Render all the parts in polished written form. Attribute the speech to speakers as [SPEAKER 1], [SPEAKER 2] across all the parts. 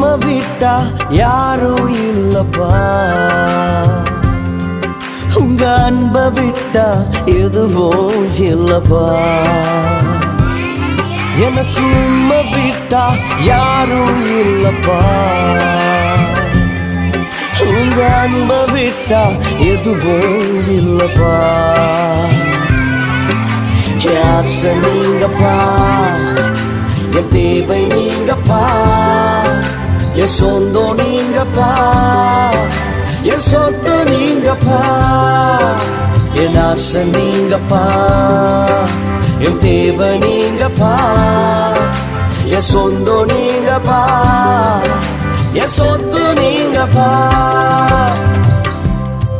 [SPEAKER 1] உம்மை விட்டா யாரும் இல்லப்பா, உங்க அன்பை விட்டா எதுவும் இல்லப்பா. எனக்கு உம்மை விட்டா யாரும் இல்லப்பா, உங்க அன்பை விட்டா எதுவும் இல்லப்பா. என் ஆசை நீங்கப்பா, என் தேவை நீங்கப்பா, என் சொந்தம் நீங்கப்பா, என் சொத்து நீங்கப்பா. என் ஆசை நீங்கப்பா, என் தேவை நீங்கப்பா, என் சொந்தம் நீங்கப்பா, என் சொத்து நீங்கப்பா.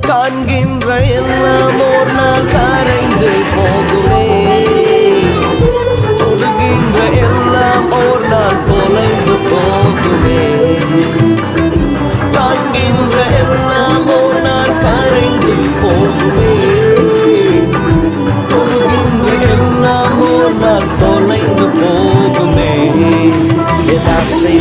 [SPEAKER 1] காண்கின்ற எல்லாம் ஒரு நாள் கரைந்து போகுமே, தொடுகின்ற எல்லாம் ஒரு நாள் தொலைந்து போகுமே. காண்கின்ற எல்லாம் ஒரு நாள் கரைந்து போகுமே, தொடுகின்ற எல்லாம் ஒரு நாள் தொலைந்து போகுமே. என் ஆசை